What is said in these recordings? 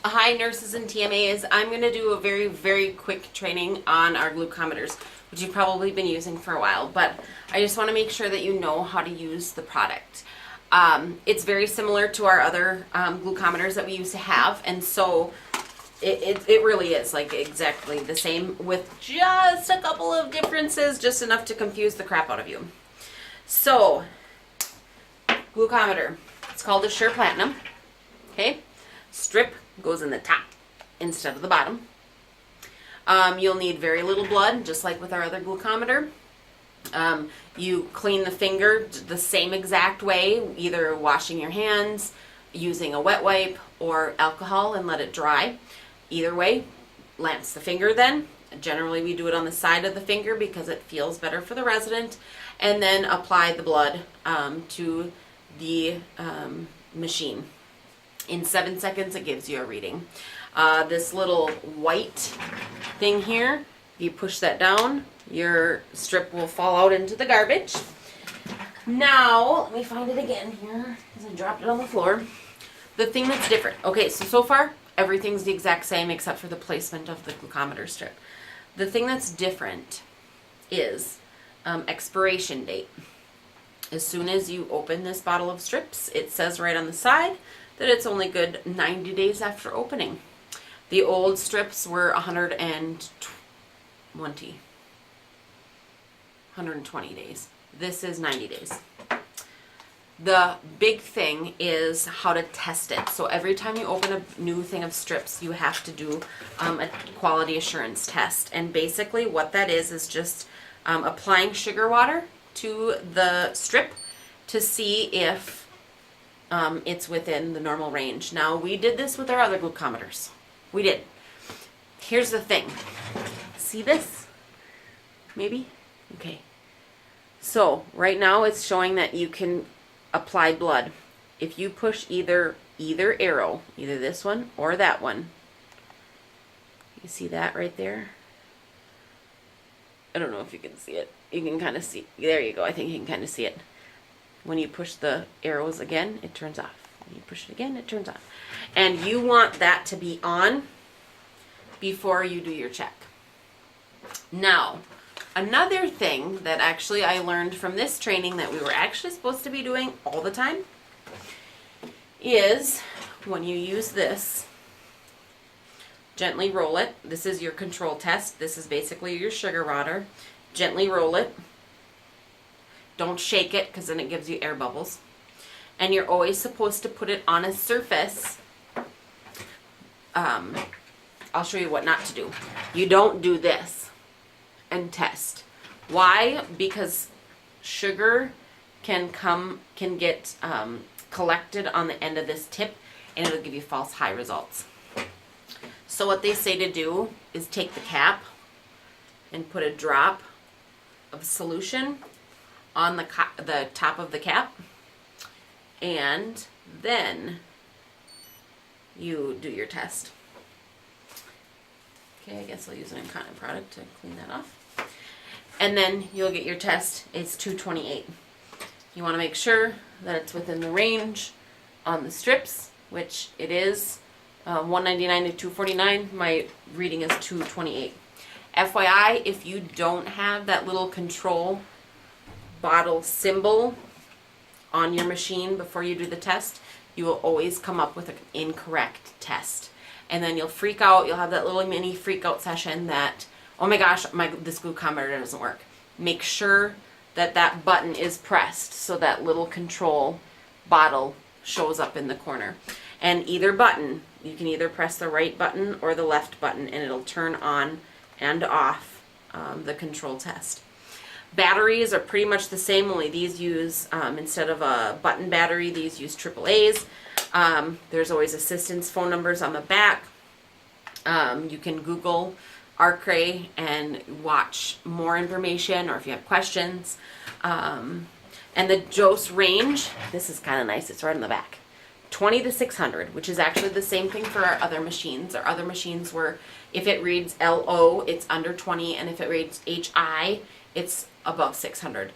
Hi nurses and TMAs. I'm going to do a very quick training on our glucometers, which you've probably been using for a while, but I just want to make sure that you know how to use the product. It's very similar to our other glucometers that we used to have, and so it really is like exactly the same with just a couple of differences, just enough to confuse the crap out of you. So, glucometer. It's called a Sure Platinum. Okay? Strip goes in the top instead of the bottom. You'll need very little blood, just like with our other glucometer. You clean the finger the same exact way, either washing your hands, using a wet wipe, or alcohol and let it dry. Either way, lance the finger then. Generally we do it on the side of the finger because it feels better for the resident. And then apply the blood to the machine. In 7 seconds it gives you a reading. This little white thing here, you push that down, your strip will fall out into the garbage. Now, let me find it again here, because I dropped it on the floor. The thing that's different, okay, so far everything's the exact same except for the placement of the glucometer strip. The thing that's different is expiration date. As soon as you open this bottle of strips, it says right on the side that it's only good 90 days after opening. The old strips were 120 days. This is 90 days. The big thing is how to test it. So every time you open a new thing of strips, you have to do a quality assurance test. And basically what that is just applying sugar water to the strip to see if it's within the normal range. Now, we did this with our other glucometers. We did. Here's the thing. See this? Maybe? Okay. So, right now it's showing that you can apply blood. If you push either arrow, either this one or that one, you see that right there? I don't know if you can see it. You can kind of see. There you go. I think you can kind of see it. When you push the arrows again, it turns off. When you push it again, it turns on. And you want that to be on before you do your check. Now, another thing that actually I learned from this training that we were actually supposed to be doing all the time is when you use this, gently roll it. This is your control test. This is basically your sugar water. Gently roll it. Don't shake it because then it gives you air bubbles. And you're always supposed to put it on a surface. I'll show you what not to do. You don't do this and test. Why? Because sugar can get collected on the end of this tip and it'll give you false high results. So what they say to do is take the cap and put a drop of solution on the top of the cap, and then you do your test. Okay, I guess I'll use an incontinent product to clean that off. And then you'll get your test. It's 228. You want to make sure that it's within the range on the strips, which it is 199 to 249. My reading is 228. FYI, if you don't have that little control bottle symbol on your machine before you do the test, you will always come up with an incorrect test. And then you'll freak out. You'll have that little mini freak out session that, oh my gosh, this glucometer doesn't work. Make sure that that button is pressed so that little control bottle shows up in the corner. And either button, you can either press the right button or the left button and it'll turn on and off the control test. Batteries are pretty much the same, only these use, instead of a button battery, these use AAA's. There's always assistance phone numbers on the back. You can Google Arkray and watch more information, or if you have questions. And the dose range, this is kind of nice, it's right on the back. 20 to 600, which is actually the same thing for our other machines. Our other machines were, if it reads LO, it's under 20, and if it reads HI, it's above 600.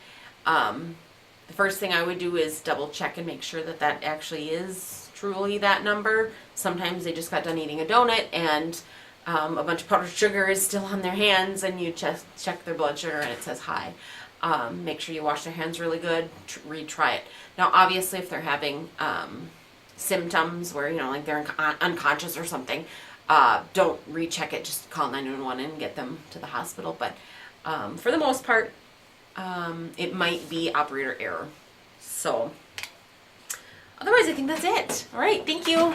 The first thing I would do is double check and make sure that that actually is truly that number. Sometimes they just got done eating a donut and a bunch of powdered sugar is still on their hands, and you just check their blood sugar and it says high. Make sure you wash their hands really good, retry it. Now obviously if they're having symptoms where, like they're unconscious or something, don't recheck it, just call 911 and get them to the hospital. But for the most part, it might be operator error. So otherwise I think that's it. All right, thank you.